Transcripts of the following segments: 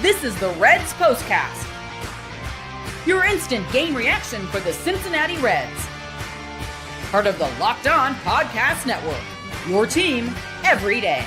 This is the Reds POSTCAST, your instant game reaction for the Cincinnati Reds. Part of the Locked On Podcast Network, your team every day.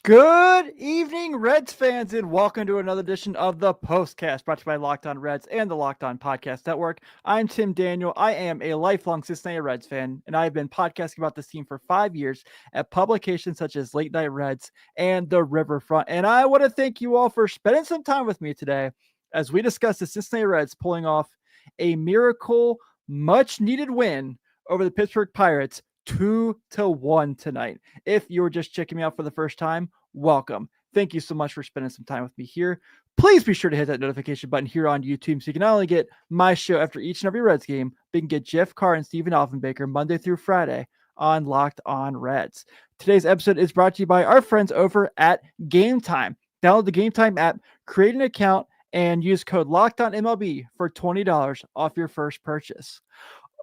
Good evening, Reds fans, and welcome to another edition of the POSTCAST, brought to you by Locked On Reds and the Locked On Podcast Network. I'm Tim Daniel. I am a lifelong Cincinnati Reds fan, and I've been podcasting about this team for 5 years at publications such as Late Night Reds and The Riverfront. And I want to thank you all for spending some time with me today as we discuss the Cincinnati Reds pulling off a miracle, much-needed win over the Pittsburgh Pirates 2-1 tonight. If you were just checking me out for the first time, welcome. Thank you so much for spending some time with me here. Please be sure to hit that notification button here on YouTube so you can not only get my show after each and every Reds game, but you can get Jeff Carr and Steven Offenbaker Monday through Friday on Locked On Reds. Today's episode is brought to you by our friends over at Gametime. Download the Gametime app, create an account, and use code LOCKEDONMLB for $20 off your first purchase.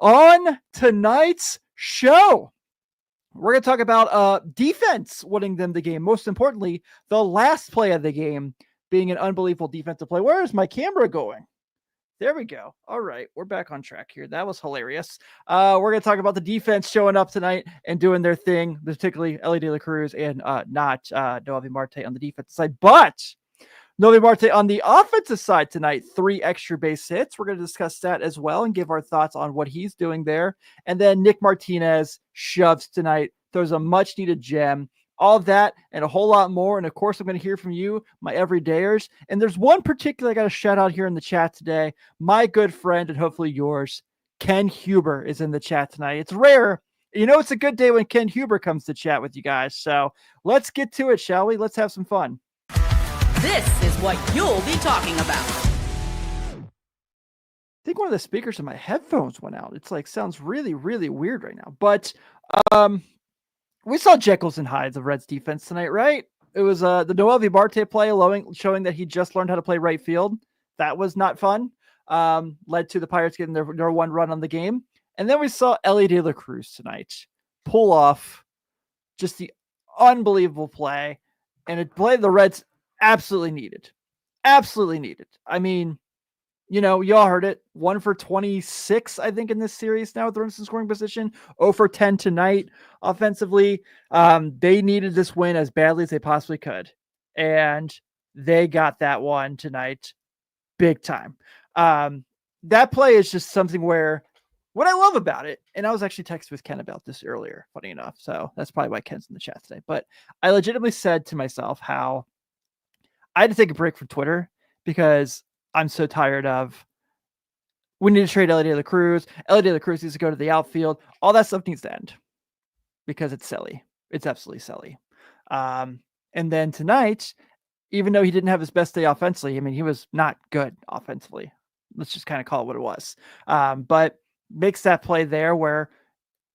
On tonight's show, we're going to talk about defense winning them the game. Most importantly, the last play of the game being an unbelievable defensive play. Where is my camera going? There we go. All right, we're back on track here. That was hilarious. We're going to talk about the defense showing up tonight and doing their thing, particularly Elly De La Cruz and not Noelvi Marte on the defensive side, but Noelvi Marte on the offensive side tonight, 3 extra base hits. We're going to discuss that as well and give our thoughts on what he's doing there. And then Nick Martinez shoves tonight, throws a much-needed gem. All of that and a whole lot more. And, of course, I'm going to hear from you, my everydayers. And there's one particular I got to shout out here in the chat today. My good friend and hopefully yours, Ken Huber, is in the chat tonight. It's rare. You know, it's a good day when Ken Huber comes to chat with you guys. So let's get to it, shall we? Let's have some fun. This is what you'll be talking about. I think one of the speakers in my headphones went out. It's like, sounds really, really weird right now. But we saw Jekylls and Hydes of Reds defense tonight, right? It was the Noelvi Marte play showing that he just learned how to play right field. That was not fun. Led to the Pirates getting their one run on the game. And then we saw Elly De La Cruz tonight pull off just the unbelievable play. And it played the Reds absolutely needed. Absolutely needed. I mean, you know, y'all heard it. 1 for 26, I think, in this series now with the runners in scoring position. 0 for 10 tonight offensively. They needed this win as badly as they possibly could. And they got that one tonight big time. That play is just something where what I love about it, and I was actually texting with Ken about this earlier, funny enough. So that's probably why Ken's in the chat today. But I legitimately said to myself how I had to take a break from Twitter because I'm so tired of we need to trade Elly De La Cruz. Elly De La Cruz needs to go to the outfield. All that stuff needs to end because it's silly. It's absolutely silly. And then tonight, even though he didn't have his best day offensively, I mean, he was not good offensively. Let's just kind of call it what it was. But makes that play there where,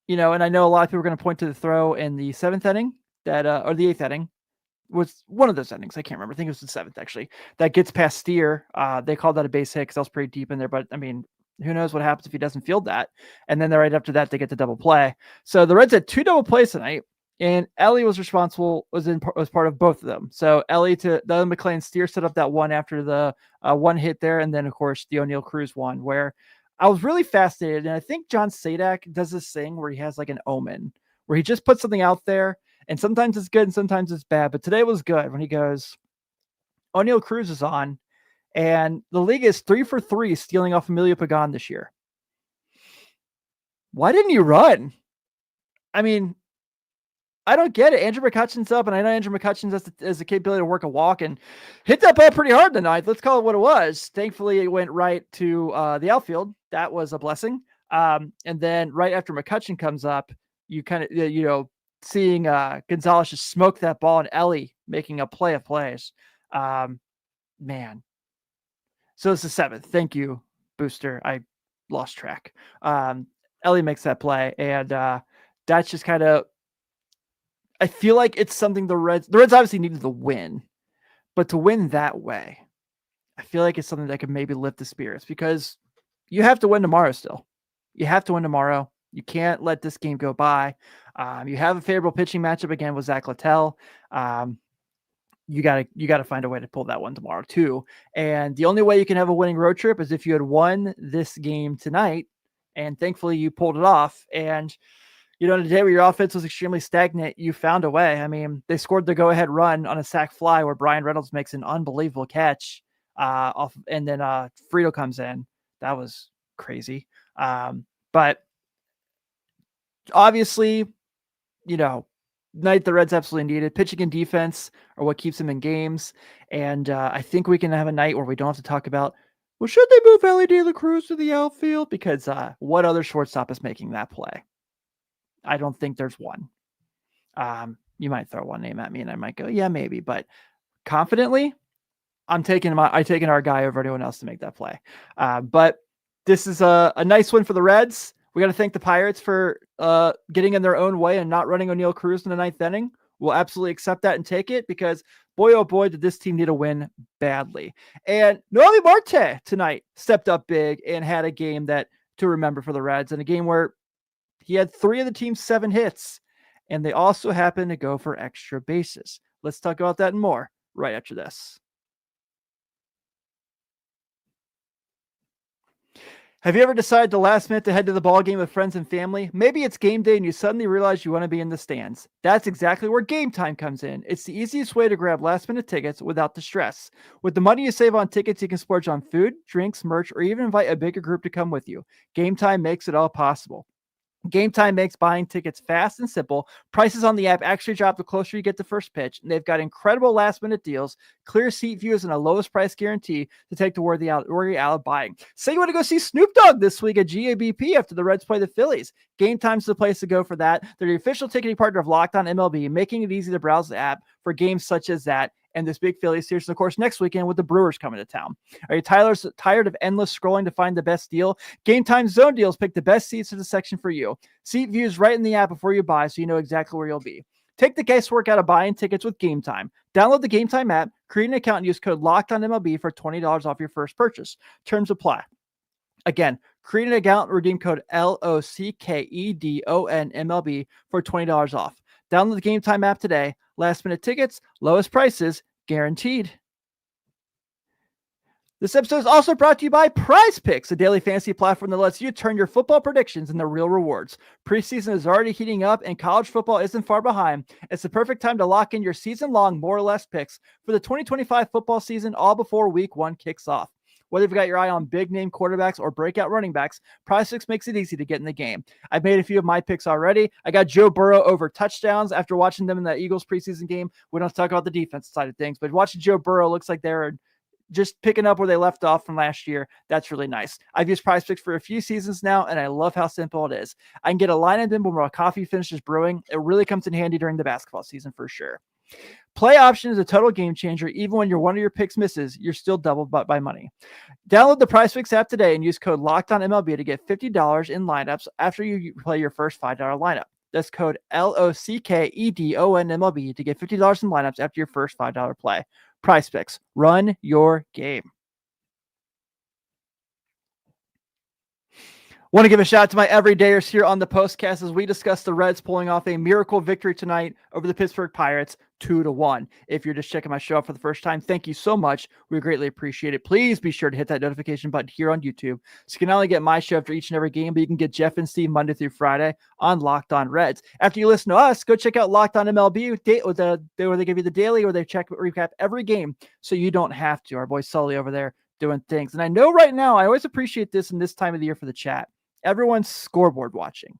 you know, and I know a lot of people are going to point to the throw in the 7th inning that, or the 8th inning, was one of those innings. I can't remember. I think it was the 7th, actually. That gets past Steer. They called that a base hit because that was pretty deep in there. But, I mean, who knows what happens if he doesn't field that. And then right after that, they get the double play. So the Reds had 2 double plays tonight, and Elly was responsible, was part of both of them. So Elly to the McLean Steer set up that one after the one hit there. And then, of course, the O'Neil Cruz one where I was really fascinated. And I think John Sadak does this thing where he has like an omen where he just puts something out there. And sometimes it's good and sometimes it's bad. But today was good when he goes, O'Neil Cruz is on. And the league is 3 for 3 stealing off Emilio Pagan this year. Why didn't you run? I mean, I don't get it. Andrew McCutchen's up, and I know Andrew McCutchen has the capability to work a walk and hit that ball pretty hard tonight. Let's call it what it was. Thankfully, it went right to the outfield. That was a blessing. And then right after McCutchen comes up, you kind of, you know, seeing Gonzalez just smoke that ball and Elly making a play of plays. Man. So it's the 7th. Thank you, Booster. I lost track. Elly makes that play. And that's just kind of, I feel like it's something the Reds obviously needed the win, but to win that way, I feel like it's something that could maybe lift the spirits because you have to win tomorrow still. You have to win tomorrow. You can't let this game go by. You have a favorable pitching matchup again with Zach Littell. You gotta find a way to pull that one tomorrow too. And the only way you can have a winning road trip is if you had won this game tonight, and thankfully you pulled it off. And in a day where your offense was extremely stagnant, you found a way. I mean, they scored the go-ahead run on a sac fly where Brian Reynolds makes an unbelievable catch off, and then Frito comes in. That was crazy. But obviously, night the Reds absolutely needed. Pitching and defense are what keeps them in games. And I think we can have a night where we don't have to talk about, well, should they move Elly De La Cruz to the outfield? Because what other shortstop is making that play? I don't think there's one. You might throw one name at me and I might go, yeah, maybe. But confidently, I'm taking our guy over anyone else to make that play. But this is a nice win for the Reds. We got to thank the Pirates for getting in their own way and not running O'Neil Cruz in the ninth inning. We'll absolutely accept that and take it because, boy, oh boy, did this team need a win badly. And Noelvi Marte tonight stepped up big and had a game to remember for the Reds, and a game where he had 3 of the team's 7 hits, and they also happened to go for extra bases. Let's talk about that and more right after this. Have you ever decided the last minute to head to the ball game with friends and family? Maybe it's game day and you suddenly realize you want to be in the stands. That's exactly where Gametime comes in. It's the easiest way to grab last minute tickets without the stress. With the money you save on tickets, you can splurge on food, drinks, merch, or even invite a bigger group to come with you. Gametime makes it all possible. Gametime makes buying tickets fast and simple. Prices on the app actually drop the closer you get to first pitch. And they've got incredible last-minute deals, clear seat views, and a lowest price guarantee to take the worry out of buying. Say you want to go see Snoop Dogg this week at GABP after the Reds play the Phillies. Gametime's the place to go for that. They're the official ticketing partner of Locked On MLB, making it easy to browse the app for games such as that and this big Phillies series, of course, next weekend with the Brewers coming to town. Are you tired of endless scrolling to find the best deal? Gametime Zone Deals pick the best seats in the section for you. Seat views right in the app before you buy so you know exactly where you'll be. Take the guesswork out of buying tickets with Gametime. Download the Gametime app, create an account, and use code LOCKEDONMLB for $20 off your first purchase. Terms apply. Again, create an account and redeem code LOCKEDONMLB for $20 off. Download the Gametime app today. Last minute tickets, lowest prices, guaranteed. This episode is also brought to you by PrizePicks, a daily fantasy platform that lets you turn your football predictions into real rewards. Preseason is already heating up and college football isn't far behind. It's the perfect time to lock in your season-long more or less picks for the 2025 football season all before week 1 kicks off. Whether you've got your eye on big-name quarterbacks or breakout running backs, PrizePicks makes it easy to get in the game. I've made a few of my picks already. I got Joe Burrow over touchdowns after watching them in that Eagles preseason game. We don't talk about the defense side of things, but watching Joe Burrow looks like they're just picking up where they left off from last year. That's really nice. I've used PrizePicks for a few seasons now, and I love how simple it is. I can get a lineup in when my coffee finishes brewing. It really comes in handy during the basketball season for sure. Play option is a total game changer. Even when one of your picks misses, you're still doubled by money. Download the PrizePicks app today and use code LOCKEDONMLB to get $50 in lineups after you play your first $5 lineup. That's code LOCKEDONMLB to get $50 in lineups after your first $5 play. PrizePicks, run your game. Want to give a shout out to my everydayers here on the postcast as we discuss the Reds pulling off a miracle victory tonight over the Pittsburgh Pirates 2-1. If you're just checking my show out for the first time, thank you so much. We greatly appreciate it. Please be sure to hit that notification button here on YouTube so you can not only get my show after each and every game, but you can get Jeff and Steve Monday through Friday on Locked On Reds. After you listen to us, go check out Locked On MLB where they give you the daily, where they recap every game so you don't have to. Our boy Sully over there doing things. And I know right now, I always appreciate this in this time of the year for the chat. Everyone's scoreboard watching.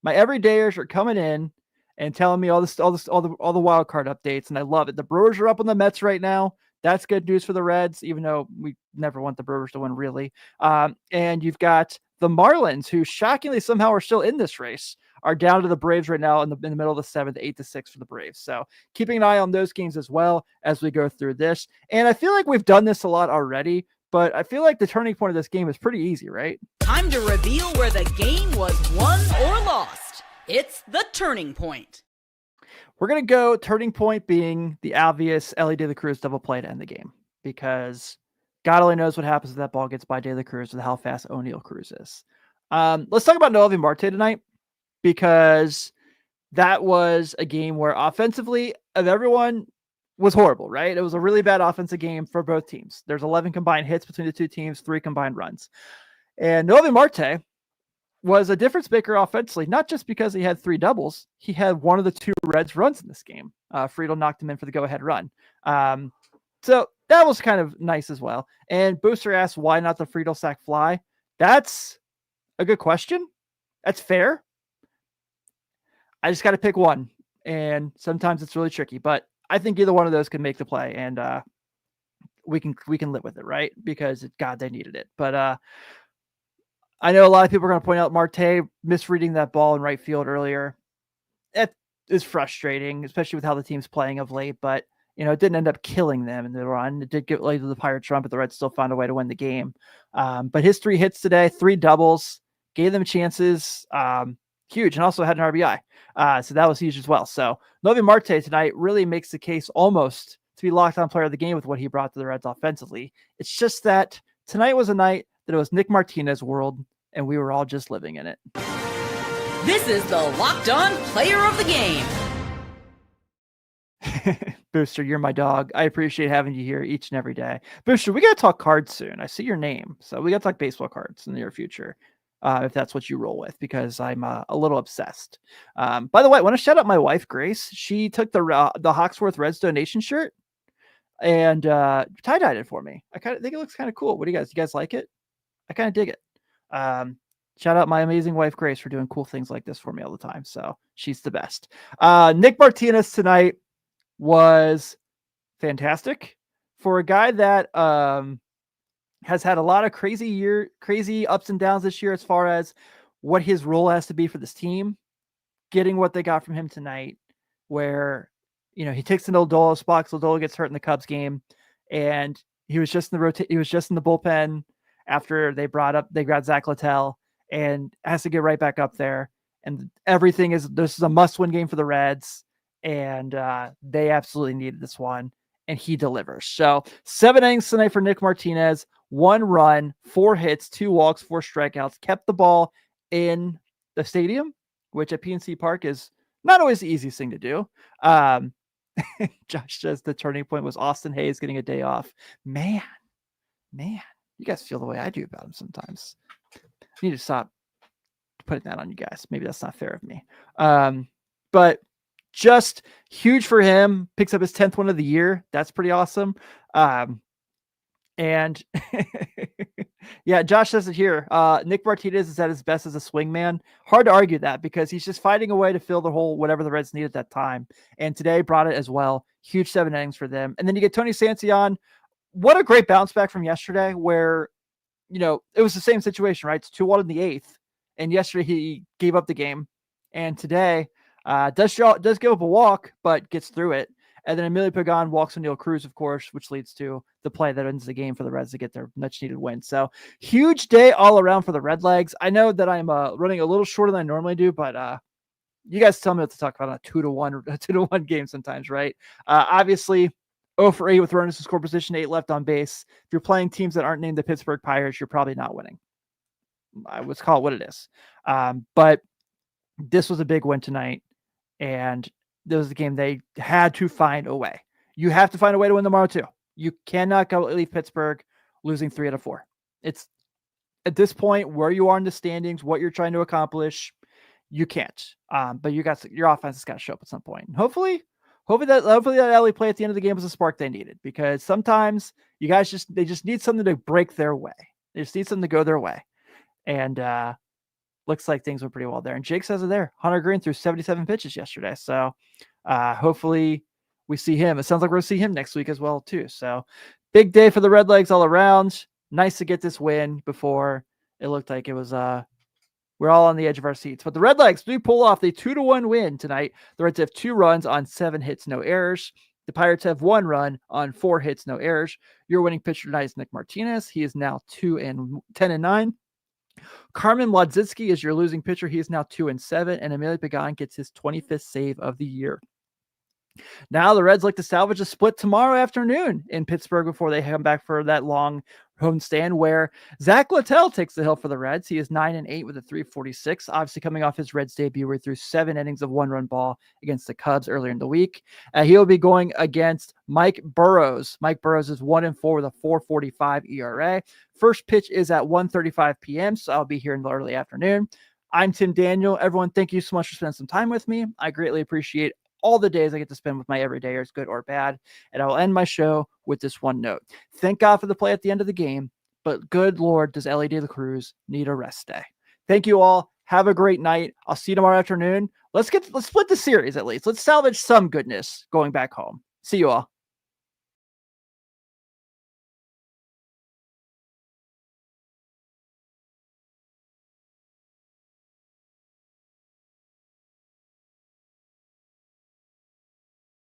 My everydayers are coming in and telling me all the wild card updates, and I love it. The Brewers are up on the Mets right now. That's good news for the Reds, even though we never want the Brewers to win, really. And you've got the Marlins, who shockingly somehow are still in this race, are down to the Braves right now in the middle of the 7th, 8-6 for the Braves. So keeping an eye on those games as well as we go through this. And I feel like we've done this a lot already, but I feel like the turning point of this game is pretty easy, right? Time to reveal where the game was won or lost. It's the turning point. We're going to go turning point being the obvious Elly De La Cruz double play to end the game, because God only knows what happens if that ball gets by De La Cruz with how fast O'Neil Cruz is. Let's talk about Noelvi Marte tonight, because that was a game where offensively of everyone was horrible, right? It was a really bad offensive game for both teams. There's 11 combined hits between the two teams, 3 combined runs. And Noelvi Marte was a difference maker offensively, not just because he had 3 doubles. He had one of the 2 Reds runs in this game. Friedel knocked him in for the go-ahead run. So that was kind of nice as well. And Booster asked, why not the Friedel sack fly? That's a good question. That's fair. I just got to pick one. And sometimes it's really tricky, but I think either one of those can make the play, and we can live with it, right? Because God, they needed it. But I know a lot of people are going to point out Marte misreading that ball in right field earlier. It is frustrating, especially with how the team's playing of late. But it didn't end up killing them in the run. It did get late to the Pirates run, but the Reds still found a way to win the game. But his 3 hits today, 3 doubles, gave them chances. Huge, and also had an RBI. So that was huge as well. So Noelvi Marte tonight really makes the case almost to be locked on player of the game with what he brought to the Reds offensively. It's just that tonight was a night that it was Nick Martinez world, and we were all just living in it. This is the Locked On Player of the Game. Booster, you're my dog. I appreciate having you here each and every day. Booster, we got to talk cards soon. I see your name. So we got to talk baseball cards in the near future. If that's what you roll with, because I'm a little obsessed. By the way, I want to shout out my wife, Grace. She took the Hawksworth Reds donation shirt and tie-dyed it for me. I kind of think it looks kind of cool. What do you guys like it? I kind of dig it. Shout out my amazing wife, Grace, for doing cool things like this for me all the time. So she's the best. Nick Martinez tonight was fantastic for a guy that has had a lot of crazy ups and downs this year as far as what his role has to be for this team. Getting what they got from him tonight, where he takes an Odolo spot. Odolo gets hurt in the Cubs game, and he was just in the bullpen after they grabbed Zach Littell, and has to get right back up there. And this is a must-win game for the Reds, and they absolutely needed this one, and he delivers. So 7 innings tonight for Nick Martinez. 1 run, 4 hits, 2 walks, 4 strikeouts, kept the ball in the stadium, which at PNC Park is not always the easiest thing to do. Josh says the turning point was Austin Hayes getting a day off. Man, you guys feel the way I do about him sometimes. I need to stop putting that on you guys. Maybe that's not fair of me. But just huge for him. Picks up his 10th win of the year. That's pretty awesome. And yeah, Josh says it here. Nick Martinez is at his best as a swingman. Hard to argue that, because he's just finding a way to fill the hole, whatever the Reds need at that time. And today brought it as well. Huge 7 innings for them. And then you get Tony Santillan. What a great bounce back from yesterday, where, it was the same situation, right? It's 2-1 in the 8th. And yesterday he gave up the game. And today does give up a walk, but gets through it. And then Emilio Pagan walks O'Neil Cruz, of course, which leads to the play that ends the game for the Reds to get their much-needed win. So huge day all around for the Redlegs. I know that I'm running a little shorter than I normally do, but you guys tell me what to talk about on a 2-1 game sometimes, right? Obviously, 0 for 8 with runners in score position, 8 left on base. If you're playing teams that aren't named the Pittsburgh Pirates, you're probably not winning. Let's call it what it is. But this was a big win tonight, and this was the game they had to find a way. You have to find a way to win tomorrow too. You cannot leave Pittsburgh losing 3 out of 4. It's at this point where you are in the standings, what you're trying to accomplish, you can't. But your offense has got to show up at some point. And hopefully that Elly play at the end of the game was a spark they needed, because sometimes you guys just need something to break their way. They just need something to go their way. And looks like things were pretty well there. And Jake says it there. Hunter Green threw 77 pitches yesterday. So hopefully we see him. It sounds like we're going to see him next week as well, too. So big day for the Redlegs all around. Nice to get this win before it looked like it was we're all on the edge of our seats. But the Redlegs do pull off the 2-1 win tonight. The Reds have 2 runs on 7 hits, no errors. The Pirates have 1 run on 4 hits, no errors. Your winning pitcher tonight is Nick Martinez. He is now 10-9. Carmen Wladzinski is your losing pitcher. He is now 2-7, and Emilio Pagan gets his 25th save of the year. Now the Reds look to salvage a split tomorrow afternoon in Pittsburgh before they come back for that long homestand, where Zach Littell takes the hill for the Reds. He is 9-8 with a 346, obviously coming off his Reds debut where he threw 7 innings of 1-run ball against the Cubs earlier in the week. He'll be going against Mike Burrows. Mike Burrows is 1-4 with a 4.45 ERA. First pitch is at 1:35 p.m., so I'll be here in the early afternoon. I'm Tim Daniel. Everyone, thank you so much for spending some time with me. I greatly appreciate all the days I get to spend with my everydayers, good or bad. And I will end my show with this one note. Thank God for the play at the end of the game, but good Lord, does Elly De La Cruz need a rest day. Thank you all. Have a great night. I'll see you tomorrow afternoon. Let's split the series at least. Let's salvage some goodness going back home. See you all.